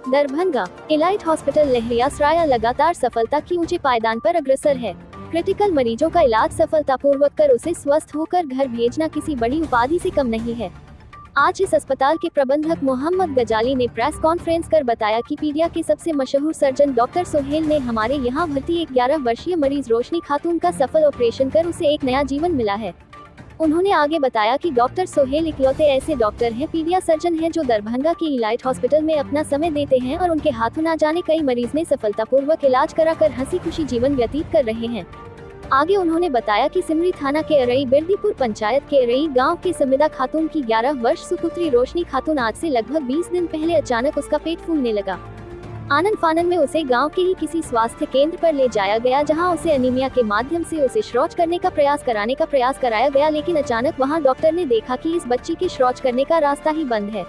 Darbhanga elite hospital Laheriasarai लगातार सफलता की ऊंचे पायदान पर अग्रसर है। क्रिटिकल मरीजों का इलाज सफलतापूर्वक कर उसे स्वस्थ होकर घर भेजना किसी बड़ी उपाधि से कम नहीं है। आज इस अस्पताल के प्रबंधक मोहम्मद गजाली ने प्रेस कॉन्फ्रेंस कर बताया कि पीडिया के सबसे मशहूर सर्जन डॉक्टर सोहेल ने हमारे यहां भर्ती एक 11 वर्षीय मरीज रोशनी खातून का सफल ऑपरेशन कर उसे एक नया जीवन मिला है। उन्होंने आगे बताया कि डॉक्टर सोहेल इकलौते ऐसे डॉक्टर हैं, पीडिया सर्जन हैं, जो दरभंगा के इलाइट हॉस्पिटल में अपना समय देते हैं और उनके हाथों न जाने कई मरीज ने सफलतापूर्वक इलाज कराकर हंसी खुशी जीवन व्यतीत कर रहे हैं। आगे उन्होंने बताया कि सिमरी थाना के अरई बिरदीपुर पंचायत के अरई गांव के समिदा खातून की 11 वर्ष सुपुत्री रोशनी खातून आज से लगभग 20 दिन पहले अचानक उसका पेट फूलने लगा। आनन फानन में उसे गांव के ही किसी स्वास्थ्य केंद्र पर ले जाया गया, जहां उसे अनीमिया के माध्यम से उसे शौच करने का प्रयास कराया गया, लेकिन अचानक वहां डॉक्टर ने देखा कि इस बच्ची के शौच करने का रास्ता ही बंद है।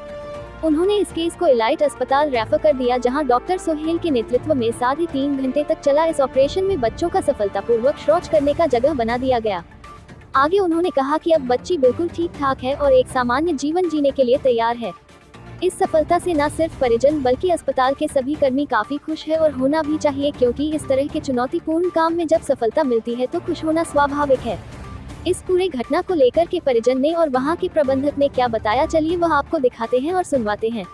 उन्होंने इस केस को इलाइट अस्पताल रेफर कर दिया, जहां डॉक्टर सोहेल के नेतृत्व में 3.5 घंटे तक चला इस ऑपरेशन में बच्चों का सफलतापूर्वक शौच करने का जगह बना दिया गया। आगे उन्होंने कहा कि अब बच्ची बिल्कुल ठीक ठाक है और एक सामान्य जीवन जीने के लिए तैयार है। इस सफलता से न सिर्फ परिजन बल्कि अस्पताल के सभी कर्मी काफी खुश है और होना भी चाहिए, क्योंकि इस तरह के चुनौतीपूर्ण काम में जब सफलता मिलती है तो खुश होना स्वाभाविक है। इस पूरे घटना को लेकर के परिजन ने और वहां के प्रबंधक ने क्या बताया, चलिए वह आपको दिखाते हैं और सुनवाते हैं।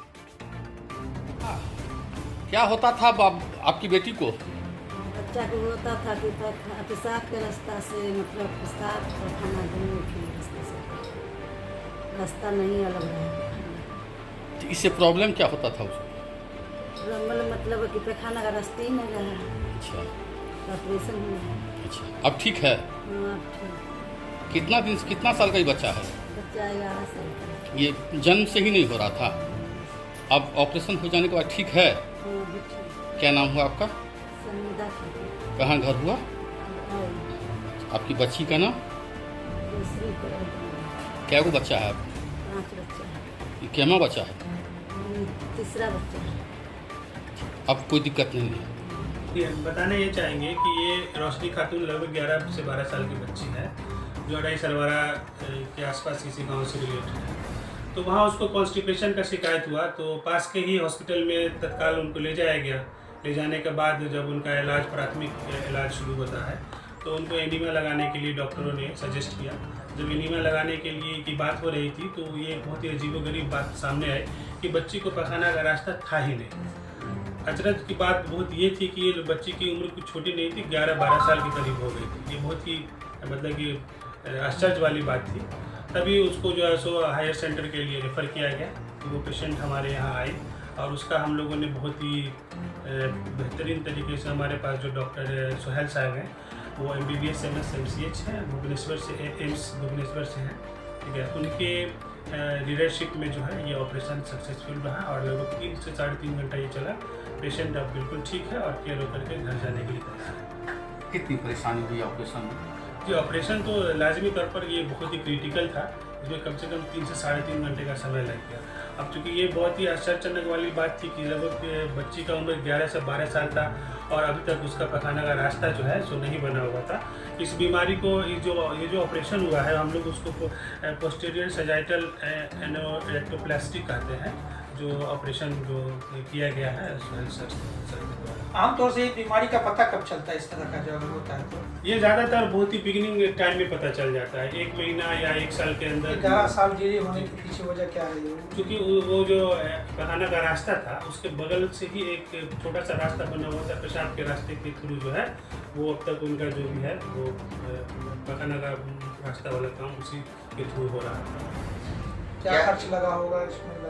क्या होता था आपकी बेटी को? बच्चा को होता था कि पेशाब के रास्ता से, मतलब पेशाब और खाना दोनों के रास्ते से, रास्ता नहीं अलग रहा। इससे प्रॉब्लम क्या होता था उसको? प्रॉब्लम मतलब कि पैखाना का रास्ता ही नहीं रहा। अच्छा, ऑपरेशन हुआ। अच्छा, अब ठीक है? हाँ, ठीक। कितना साल का ही बच्चा है? बच्चा 11 साल का। ये जन्म से ही नहीं हो रहा था, अब ऑपरेशन हो जाने के बाद ठीक है? हाँ, ठीक। क्या नाम हुआ आपका? समिदा खातून। कहाँ घर हुआ? हाँ। आपकी बच्ची का नाम? दूसरी को। क्या वो बच्चा है? 5 बच्चा है। ये केमा बच्चा है? तीसरा बच्चा है। अब कोई दिक्कत नहीं है? बताने ये चाहेंगे कि ये रोशनी खातून लगभग 11 से 12 साल की बच्ची है, जो अढ़ाई सरवरा के आसपास किसी गांव से रिलेटेड है। तो वहाँ उसको कॉन्स्टिपेशन का शिकायत हुआ, तो पास के ही हॉस्पिटल में तत्काल उनको ले जाया गया। ले जाने के बाद जब उनका इलाज, प्राथमिक इलाज शुरू होता है, तो उनको एनीमिया लगाने के लिए डॉक्टरों ने सजेस्ट किया। जब एनीमिया लगाने के लिए की बात हो रही थी, तो ये बहुत ही अजीबोगरीब बात सामने आई कि बच्ची को पखाना का रास्ता था ही नहीं। अचरज की बात बहुत ये थी कि ये बच्ची की उम्र कुछ छोटी नहीं थी, 11-12 साल के करीब हो गई थी। ये बहुत ही मतलब कि आश्चर्य वाली बात थी। तभी उसको जो है सो हायर सेंटर के लिए रेफ़र किया गया। तो वो पेशेंट हमारे यहाँ आए और उसका हम लोगों ने बहुत ही बेहतरीन तरीके से, हमारे पास जो डॉक्टर सोहेल साहब हैं, वो MBBS MS MCH हैं, भुवनेश्वर से, एम्स भुवनेश्वर से हैं, ठीक है। उनके लीडरशिप में जो है ये ऑपरेशन सक्सेसफुल रहा और लगभग 3 से 3.5 घंटा ये चला। पेशेंट अब बिल्कुल ठीक है और केयर होकर के घर जाने के लिए तैयार है। कितनी परेशानी हुई ऑपरेशन में? जी, ऑपरेशन तो लाजमी तौर पर ये बहुत ही क्रिटिकल था, इसमें कम से कम 3 से 3.5 घंटे का समय लग गया। अब चूँकि ये बहुत ही आश्चर्यजनक वाली बात थी कि लगभग बच्ची का उम्र 11 से 12 साल था और अभी तक उसका पखाना का रास्ता जो है सो नहीं बना हुआ था। इस बीमारी को, ये जो ऑपरेशन हुआ है, हम लोग उसको पोस्टीरियर सजाइटल एनोरेक्टोप्लास्टी कहते हैं, जो ऑपरेशन जो किया गया है सोहेल सर द्वारा। आमतौर से इस बीमारी का पता कब चलता है, इस तरह का जो अगर होता है तो? ये ज़्यादातर बहुत ही बिगिनिंग टाइम में पता चल जाता है, 1 महीना या 1 साल के अंदर। 11 साल देरी होने के पीछे वजह क्या रही है? क्योंकि वो जो पखाना का रास्ता था, उसके बगल से ही एक छोटा सा रास्ता बना हुआ था, पेशाब के रास्ते के थ्रू जो है वो अब तक उनका जो भी है वो पखाना का रास्ता वाला काम उसी के थ्रू हो रहा था। क्या खर्च लगा होगा इसमें?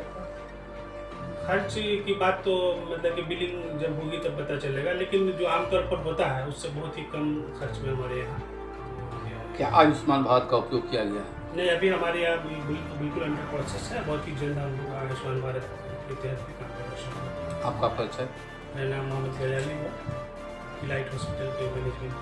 खर्च की बात तो मतलब कि बिलिंग जब होगी तब पता चलेगा, लेकिन जो आमतौर पर होता है उससे बहुत ही कम खर्च में हमारे यहाँ। क्या आयुष्मान भारत का उपयोग किया गया है? नहीं, अभी हमारे यहाँ बिल्कुल अंडर प्रोसेस है। बहुत ही जल्द हम लोग आयुष्मान भारत के तहत भी काम कर रहे हैं। आपका परिचय? मेरा नाम मोहम्मद गजाली हुआ, इलाइट हॉस्पिटल के मैनेजमेंट